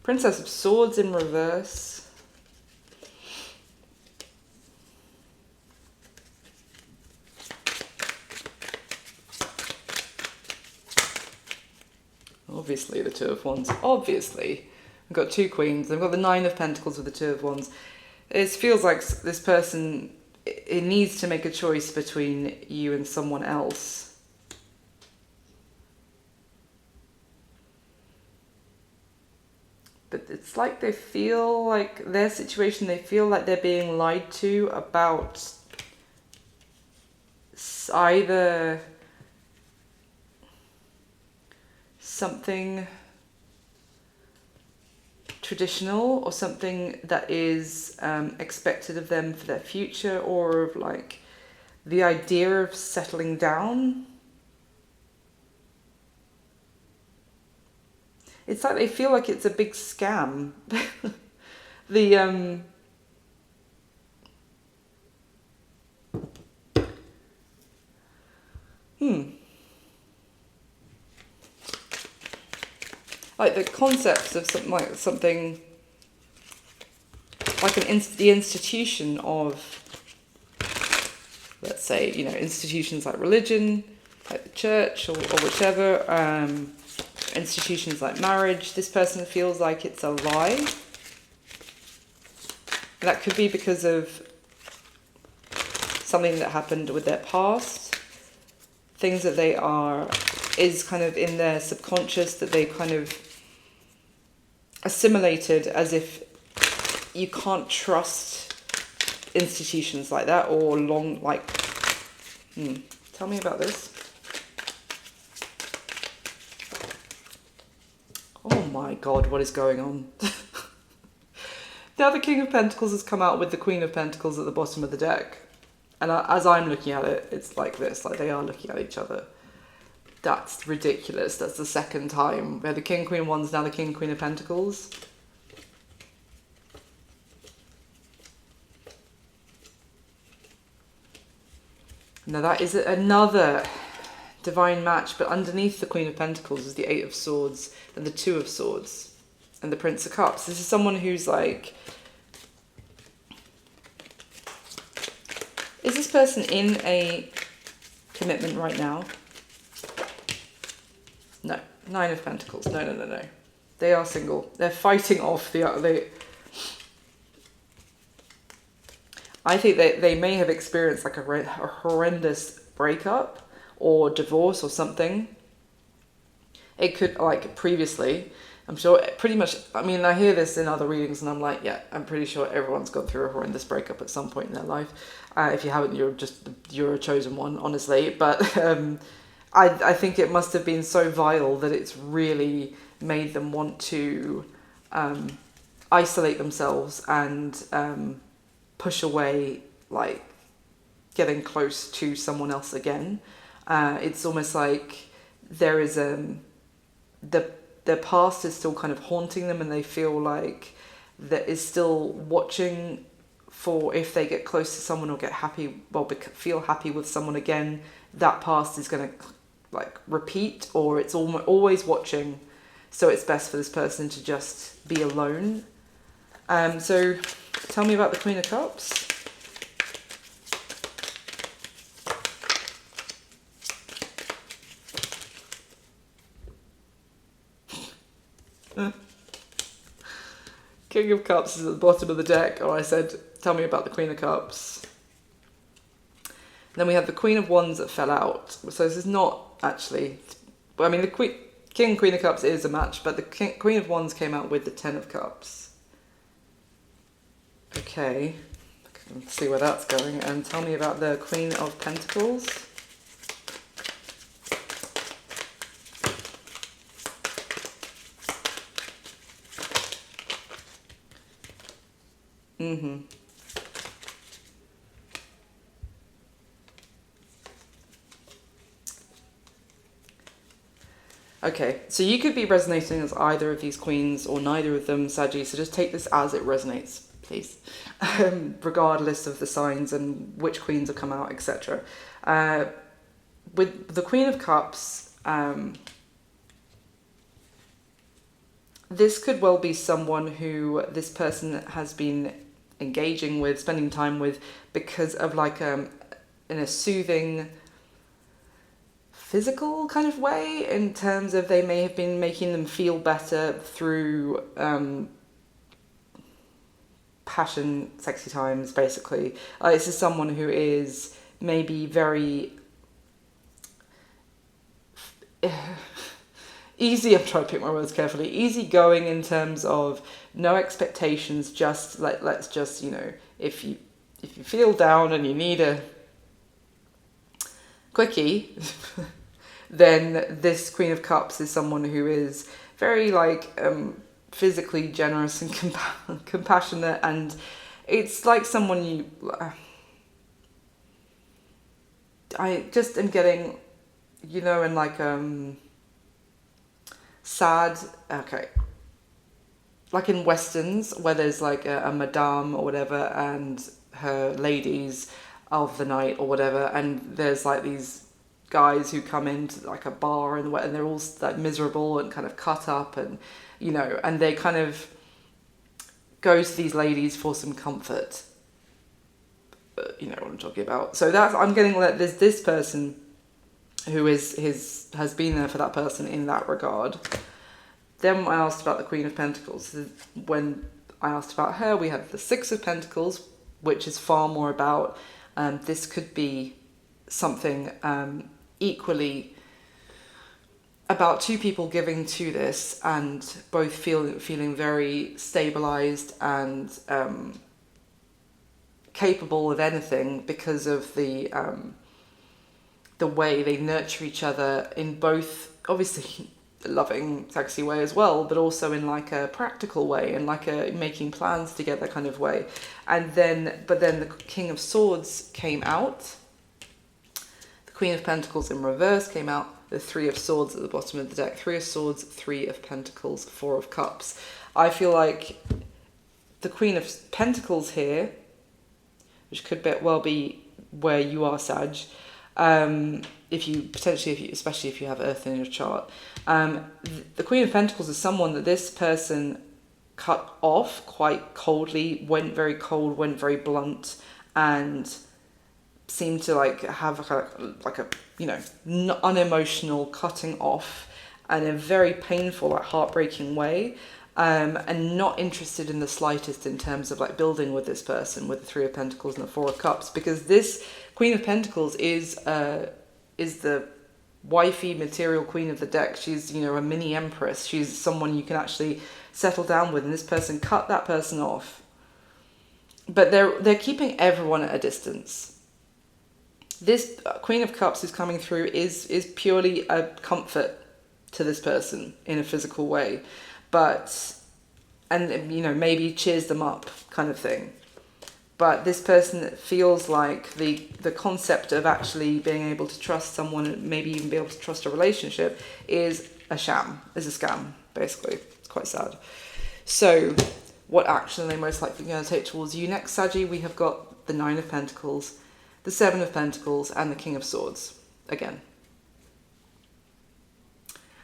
S1: Princess of Swords in reverse. Obviously the Two of Wands. Obviously. I've got two queens. I've got the Nine of Pentacles with the Two of Wands. It feels like this person, it needs to make a choice between you and someone else. But it's like they feel like their situation, they feel like they're being lied to about either something traditional or something that is expected of them for their future, or of like the idea of settling down. It's like they feel like it's a big scam. Like the concepts of something like the institution of, let's say, institutions like religion, like the church or whichever, institutions like marriage. This person feels like it's a lie. That could be because of something that happened with their past, things that is kind of in their subconscious that they kind of assimilated, as if you can't trust institutions like that, or tell me about this. Oh my god, what is going on? Now the King of Pentacles has come out with the Queen of Pentacles at the bottom of the deck. And as I'm looking at it, it's like this, like they are looking at each other. That's ridiculous. That's the second time. We had the King, Queen of Wands, now the King, Queen of Pentacles. Now that is another divine match, but underneath the Queen of Pentacles is the Eight of Swords and the Two of Swords and the Prince of Cups. This is someone who's like person in a commitment right now? No. 9 of Pentacles. No. They are single. They're fighting off the I think they may have experienced like a horrendous breakup or divorce or something. It could, like, previously, I'm sure, pretty much, I mean, I hear this in other readings and I'm like, yeah, I'm pretty sure everyone's gone through a horrendous breakup at some point in their life. If you haven't, you're a chosen one, honestly. But I think it must have been so vile that it's really made them want to isolate themselves and push away, like, getting close to someone else again. It's almost like there is their past is still kind of haunting them, and they feel like that is still watching for if they get close to someone or get happy, well, feel happy with someone again, that past is going to like repeat, or it's always watching. So it's best for this person to just be alone. So tell me about the Queen of Cups. King of Cups is at the bottom of the deck. Oh, I said, tell me about the Queen of Cups. Then we have the Queen of Wands that fell out. So this is not actually... I mean, the King and Queen of Cups is a match, but the Queen of Wands came out with the 10 of Cups. Okay, let's see where that's going. And tell me about the Queen of Pentacles. Okay, so you could be resonating as either of these queens or neither of them, Saggy, so just take this as it resonates, please, regardless of the signs and which queens have come out, etc. With the Queen of Cups, this could well be someone who this person has been engaging with, spending time with, because of like in a soothing physical kind of way, in terms of they may have been making them feel better through passion, sexy times, basically. This is someone who is maybe very easy, I'm trying to pick my words carefully, easygoing in terms of no expectations, just like, let's just, you know, if you feel down and you need a quickie, then this Queen of Cups is someone who is very like physically generous and compassionate, and it's like someone you... I just am getting, you know, in like sad, okay, like in westerns where there's like a madame or whatever and her ladies of the night or whatever, and there's like these guys who come into like a bar and they're all like miserable and kind of cut up, and you know, and they kind of go to these ladies for some comfort. You know what I'm talking about. So that's, I'm getting that there's this person who has been there for that person in that regard. Then I asked about the Queen of Pentacles. When I asked about her, we had the Six of Pentacles, which is far more about this could be something equally about two people giving to this and both feeling very stabilized and capable of anything because of the way they nurture each other in both, obviously, a loving, sexy way as well, but also in like a practical way and like a making plans together kind of way. But then the King of Swords came out. The Queen of Pentacles in reverse came out. The Three of Swords at the bottom of the deck. Three of Swords, Three of Pentacles, Four of Cups. I feel like the Queen of Pentacles here, which could well be where you are, Sag, especially if you have Earth in your chart. The Queen of Pentacles is someone that this person cut off quite coldly, went very cold, went very blunt, and seem to like have like a unemotional cutting off and a very painful, like heartbreaking way, and not interested in the slightest in terms of like building with this person with the Three of Pentacles and the Four of Cups, because this Queen of Pentacles is the wifey material queen of the deck. She's, a mini empress. She's someone you can actually settle down with, and this person cut that person off. But they're keeping everyone at a distance. This Queen of Cups who's coming through is purely a comfort to this person in a physical way, maybe cheers them up kind of thing. But this person feels like the concept of actually being able to trust someone, and maybe even be able to trust a relationship, is a sham, is a scam, basically. It's quite sad. So what action are they most likely going to take towards you next, Saggy? We have got the Nine of Pentacles, the Seven of Pentacles, and the King of Swords again.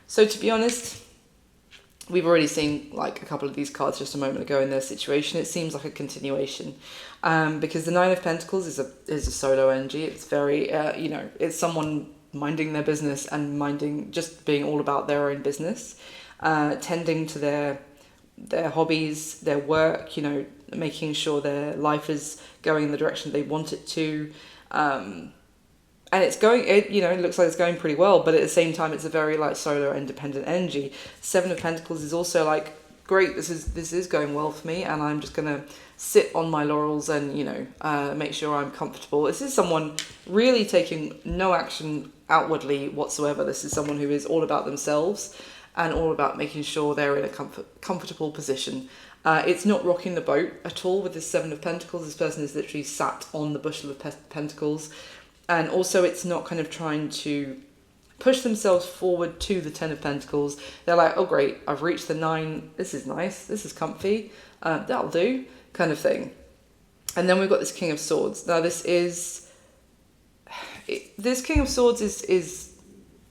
S1: So to be honest, we've already seen like a couple of these cards just a moment ago in their situation. It seems like a continuation, because the Nine of Pentacles is a solo energy. It's very, it's someone minding their business and just being all about their own business, tending to their hobbies, their work, making sure their life is going in the direction they want it to. And it looks like it's going pretty well, but at the same time, it's a very like solar independent energy. Seven of Pentacles is also like, great, this is going well for me, and I'm just gonna sit on my laurels and make sure I'm comfortable. This is someone really taking no action outwardly whatsoever. This is someone who is all about themselves and all about making sure they're in a comfortable position. It's not rocking the boat at all with this Seven of Pentacles. This person is literally sat on the bushel of pentacles. And also it's not kind of trying to push themselves forward to the Ten of Pentacles. They're like, oh great, I've reached the Nine. This is nice. This is comfy. That'll do, kind of thing. And then we've got this King of Swords. Now this King of Swords is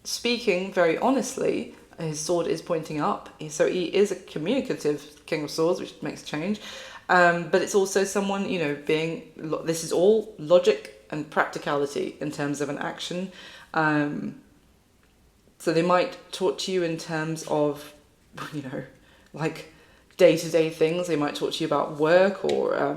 S1: speaking very honestly. His sword is pointing up. So he is a communicative King of Swords, which makes a change. But it's also someone, this is all logic and practicality in terms of an action. So they might talk to you in terms of, like day-to-day things. They might talk to you about work or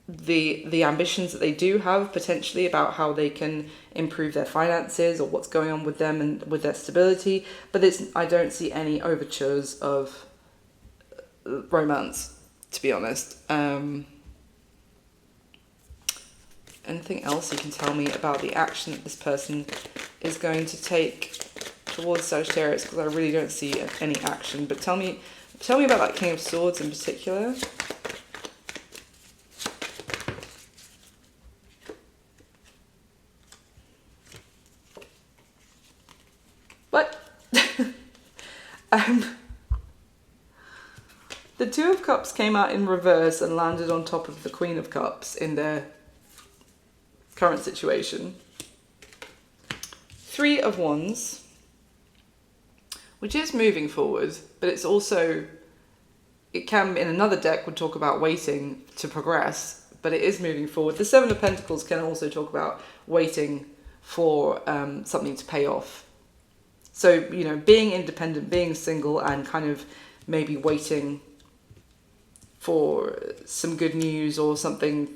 S1: the ambitions that they do have, potentially about how they can improve their finances or what's going on with them and with their stability. But I don't see any overtures of romance, to be honest. Anything else you can tell me about the action that this person is going to take towards Sagittarius? Because I really don't see any action. But tell me about that King of Swords in particular. What? The Two of Cups came out in reverse and landed on top of the Queen of Cups in their current situation. Three of Wands, which is moving forward, but it's also, it can, in another deck, would talk about waiting to progress, but it is moving forward. The Seven of Pentacles can also talk about waiting for something to pay off. So, being independent, being single, and kind of maybe waiting for some good news or something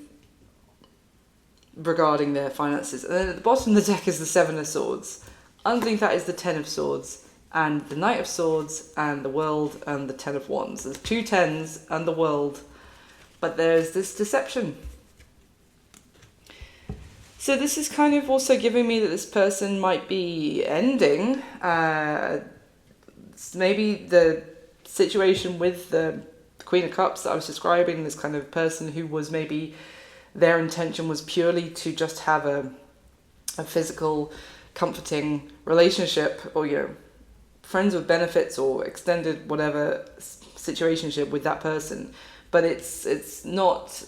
S1: regarding their finances. And then at the bottom of the deck is the Seven of Swords. Underneath that is the Ten of Swords and the Knight of Swords and the World and the Ten of Wands. There's two tens and the World, but there's this deception. So this is kind of also giving me that this person might be ending maybe the situation with the Queen of Cups that I was describing, this kind of person who was maybe their intention was purely to just have a physical, comforting relationship, or friends with benefits or extended whatever situationship with that person. But it's not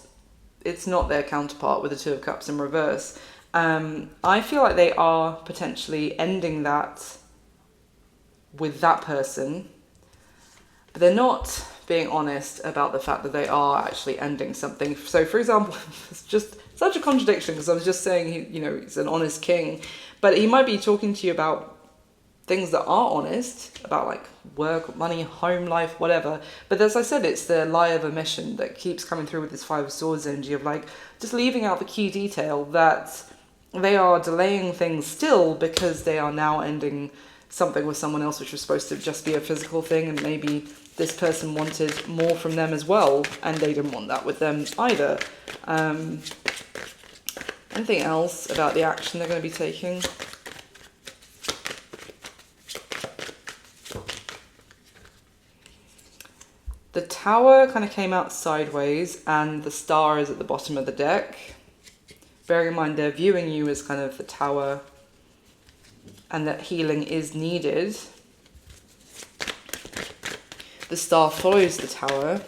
S1: their counterpart with the Two of Cups in reverse. I feel like they are potentially ending that with that person, but they're not being honest about the fact that they are actually ending something. So, for example, it's just such a contradiction because I was just saying, he's an honest king, but he might be talking to you about things that are honest, about like work, money, home life, whatever. But as I said, it's the lie of omission that keeps coming through with this Five of Swords energy of like just leaving out the key detail that they are delaying things still because they are now ending something with someone else, which was supposed to just be a physical thing, and maybe this person wanted more from them as well, and they didn't want that with them either. Anything else about the action they're going to be taking? The Tower kind of came out sideways, and the Star is at the bottom of the deck. Bearing in mind they're viewing you as kind of the Tower, and that healing is needed. The Star follows the Tower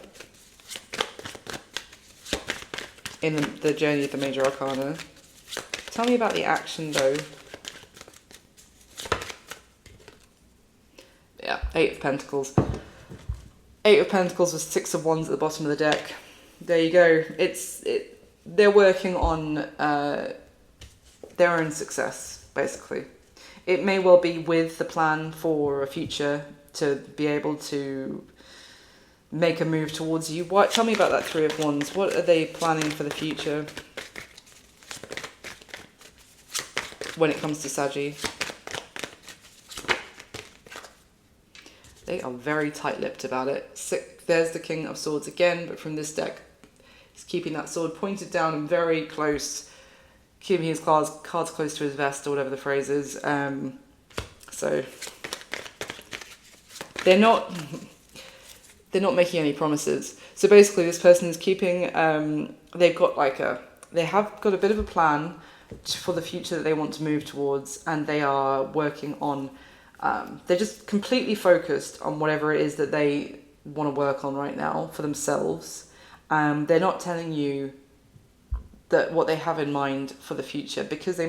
S1: in the journey of the Major Arcana. Tell me about the action though. Yeah, Eight of Pentacles. Eight of Pentacles with Six of Wands at the bottom of the deck. There you go. They're working on their own success, basically. It may well be with the plan for a future to be able to make a move towards you. Tell me about that Three of Wands. What are they planning for the future when it comes to Saggy? They are very tight-lipped about it. There's the King of Swords again, but from this deck, he's keeping that sword pointed down and very close, keeping his cards close to his vest, or whatever the phrase is. So they're not making any promises. So basically, this person is keeping. They have got a bit of a plan for the future that they want to move towards, and they are working on. They're just completely focused on whatever it is that they want to work on right now for themselves. They're not telling you that what they have in mind for the future, because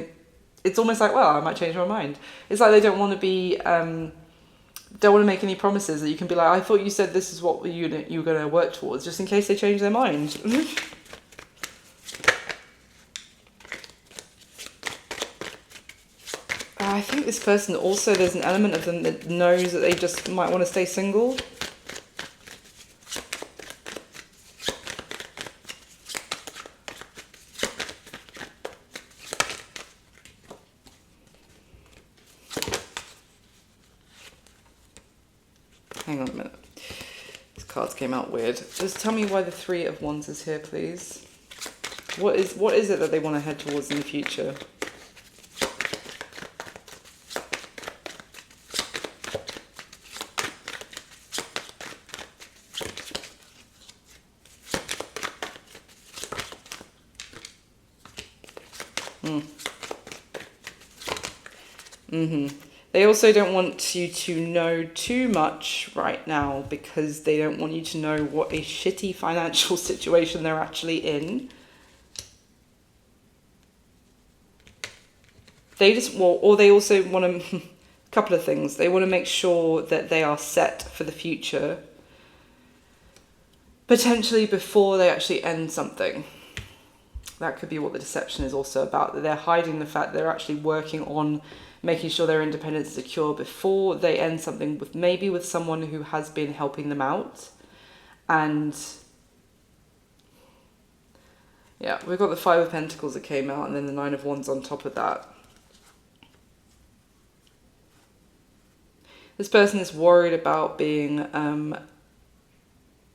S1: it's almost like, well, I might change my mind. It's like they don't want to be, don't want to make any promises that you can be like, I thought you said this is what you were going to work towards, just in case they change their mind. I think this person also, there's an element of them that knows that they just might want to stay single. Hang on a minute. These cards came out weird. Just tell me why the Three of Wands is here, please. What is it that they want to head towards in the future? They also don't want you to know too much right now, because they don't want you to know what a shitty financial situation they're actually in. They also want to, a couple of things. They want to make sure that they are set for the future, potentially before they actually end something. That could be what the deception is also about, that they're hiding the fact that they're actually working on making sure their independence is secure before they end something with someone who has been helping them out. And yeah, we've got the Five of Pentacles that came out, and then the Nine of Wands on top of that. This person is worried about being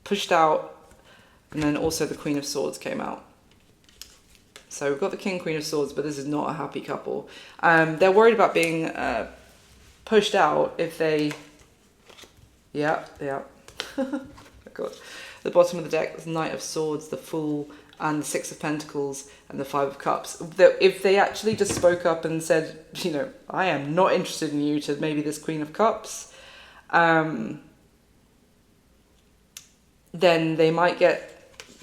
S1: pushed out, and then also the Queen of Swords came out. So we've got the King, Queen of Swords, but this is not a happy couple. They're worried about being pushed out if they... Yeah. Oh God. The bottom of the deck is Knight of Swords, the Fool, and the Six of Pentacles, and the Five of Cups. If they actually just spoke up and said, I am not interested in you, to maybe this Queen of Cups, then they might get...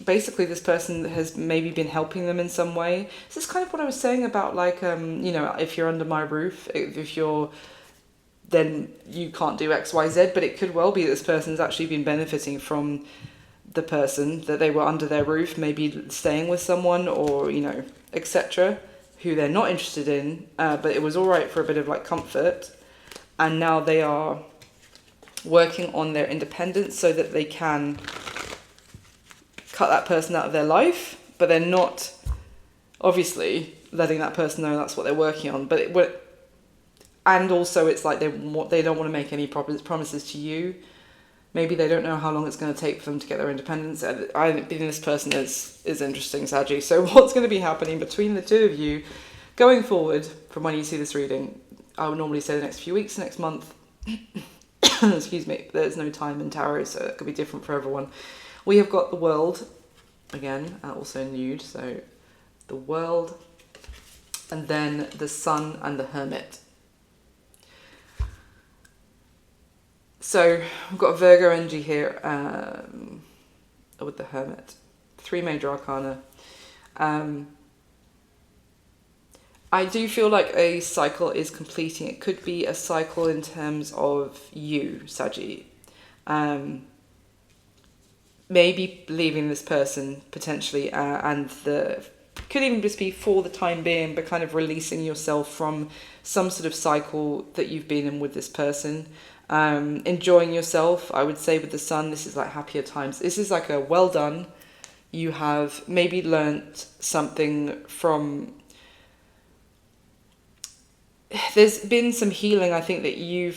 S1: Basically, this person has maybe been helping them in some way. This is kind of what I was saying about, like, if you're under my roof, if you're then you can't do X, Y, Z. But it could well be that this person's actually been benefiting from the person, that they were under their roof, maybe staying with someone, or, you know, etc., who they're not interested in, but it was all right for a bit of like comfort, and now they are working on their independence so that they can cut that person out of their life, but they're not obviously letting that person know that's what they're working on. But and also it's like they don't want to make any promises to you. Maybe they don't know how long it's going to take for them to get their independence. I think this person is interesting, Saggy. So what's going to be happening between the two of you going forward from when you see this reading? I would normally say the next few weeks, next month. Excuse me. There's no time in tarot, so it could be different for everyone. We have got the World, again, also nude. So the World, and then the Sun and the Hermit. So we've got Virgo energy here with the Hermit. 3 major arcana. I do feel like a cycle is completing. It could be a cycle in terms of you, Saggy. Maybe leaving this person potentially, and could even just be for the time being, but kind of releasing yourself from some sort of cycle that you've been in with this person. Enjoying yourself, I would say with the Sun, this is like happier times. This is like a well done. You have maybe learnt something from... There's been some healing, I think, that you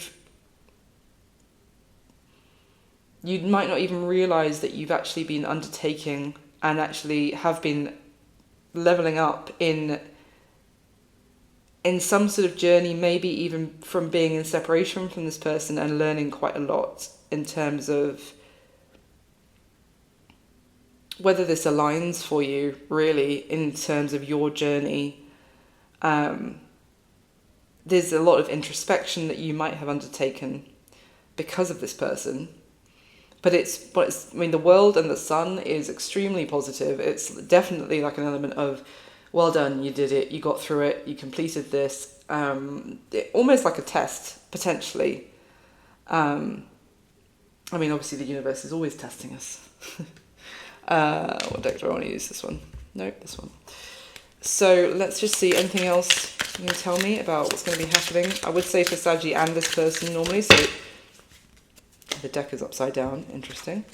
S1: might not even realise that you've actually been undertaking, and actually have been levelling up in some sort of journey, maybe even from being in separation from this person and learning quite a lot in terms of whether this aligns for you, really, in terms of your journey. There's a lot of introspection that you might have undertaken because of this person. But I mean, the World and the Sun is extremely positive. It's definitely like an element of, well done, you did it, you got through it, you completed this. Almost like a test, potentially. I mean, obviously the universe is always testing us. What deck do I want to use? This one? Nope, this one. So let's just see, anything else you can tell me about what's going to be happening? I would say for Saggy and this person normally, so the deck is upside down, interesting.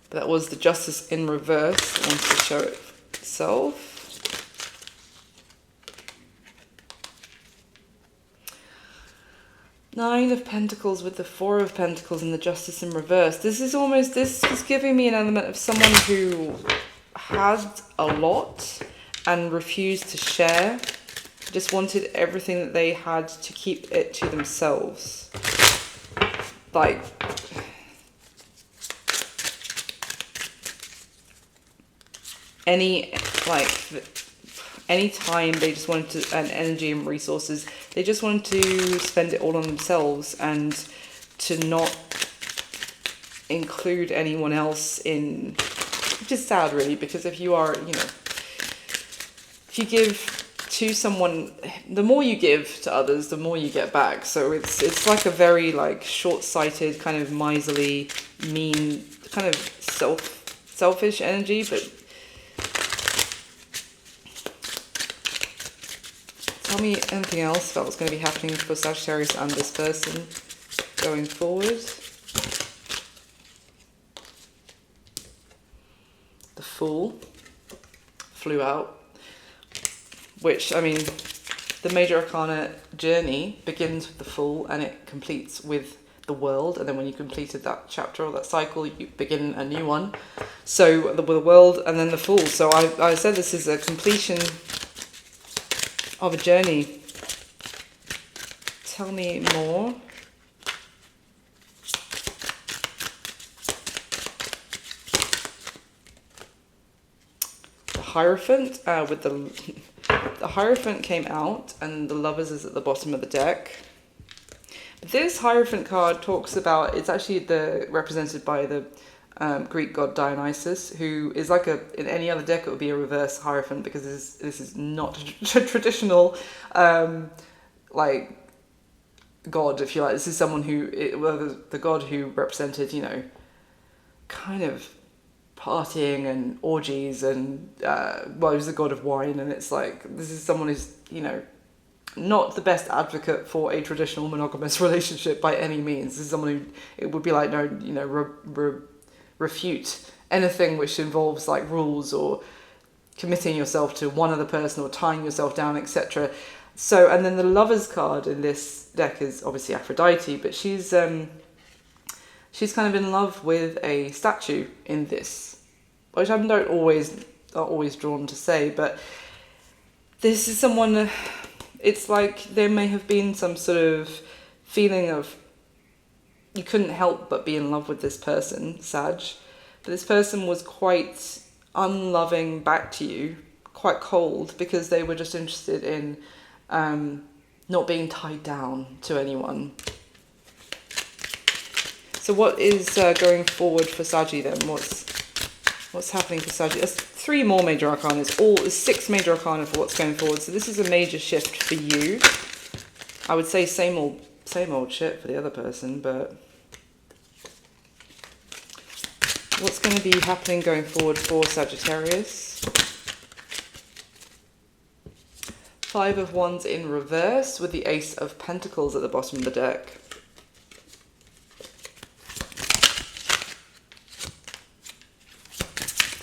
S1: But that was the Justice in reverse. I wanted to show it itself. Nine of Pentacles with the Four of Pentacles and the Justice in reverse. This is giving me an element of someone who had a lot and refused to share. Just wanted everything that they had to keep it to themselves. Like, any time they just wanted to, and energy and resources, they just wanted to spend it all on themselves and to not include anyone else in, which is sad really, because if you are, you know, if you give to someone, the more you give to others, the more you get back. So it's like a very like short-sighted, kind of miserly, mean, kind of selfish energy. But tell me anything else about what's going to be happening for Sagittarius and this person going forward. The Fool flew out. Which, I mean, the major arcana journey begins with the Fool and it completes with the World. And then when you completed that chapter or that cycle, you begin a new one. So the World and then the Fool. So I said this is a completion of a journey. Tell me more. The Hierophant with the Hierophant came out and the Lovers is at the bottom of the deck. This Hierophant card talks about, it's actually represented by the Greek god Dionysus, who is like in any other deck it would be a reverse Hierophant, because this is not a traditional like god, if you like. This is someone who, the god who represented, you know, kind of partying and orgies and, well, he was the god of wine, and it's like, this is someone who's, you know, not the best advocate for a traditional monogamous relationship by any means. This is someone who, it would be like, no, you know, refute anything which involves like rules or committing yourself to one other person or tying yourself down, etc. So, and then the Lovers card in this deck is obviously Aphrodite, but she's kind of in love with a statue in this, which I'm not always drawn to say, but this is someone, it's like there may have been some sort of feeling of you couldn't help but be in love with this person, Sag, but this person was quite unloving back to you, quite cold, because they were just interested in not being tied down to anyone. So what is going forward for Saggy then? What's happening for Saggy? There's 3 more major arcana. It's 6 major arcana for what's going forward. So this is a major shift for you. I would say same old shit for the other person, but what's going to be happening going forward for Sagittarius? 5 of Wands in reverse with the Ace of Pentacles at the bottom of the deck.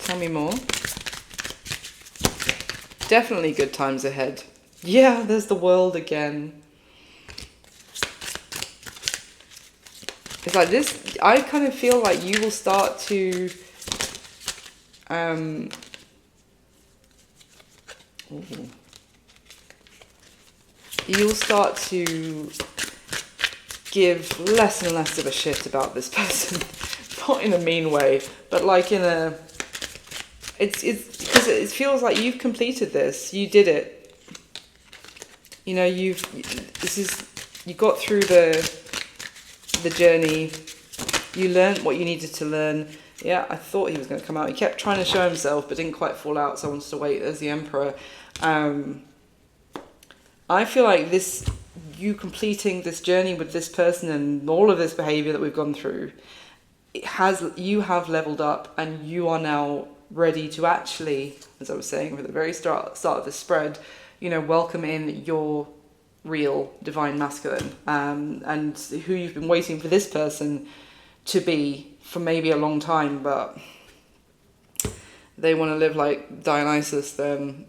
S1: Tell me more. Definitely good times ahead. Yeah, there's the World again. It's like this, I kind of feel like you will start to you'll start to give less and less of a shit about this person. Not in a mean way, but like in a, it's because it feels like you've completed this. You did it. You know, you got through the journey. You learned what you needed to learn. Yeah, I thought he was going to come out. He kept trying to show himself, but didn't quite fall out, so I wanted to wait as the Emperor. I feel like you completing this journey with this person and all of this behaviour that we've gone through, you have leveled up, and you are now ready to actually, as I was saying at the very start of the spread, you know, welcome in your real divine masculine, and who you've been waiting for this person to be for maybe a long time, but they want to live like Dionysus, then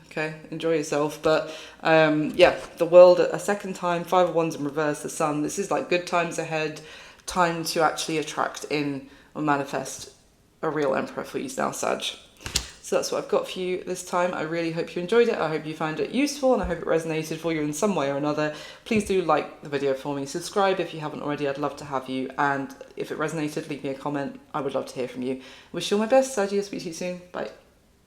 S1: okay, enjoy yourself. But yeah, the World a second time, 5 of Wands in reverse, the Sun. This is like good times ahead, time to actually attract in or manifest a real Emperor for you now, Sag. So that's what I've got for you this time. I really hope you enjoyed it. I hope you found it useful, and I hope it resonated for you in some way or another. Please do like the video for me. Subscribe if you haven't already. I'd love to have you. And if it resonated, leave me a comment. I would love to hear from you. Wish you all my best, Saggy. I'll speak to you soon. Bye.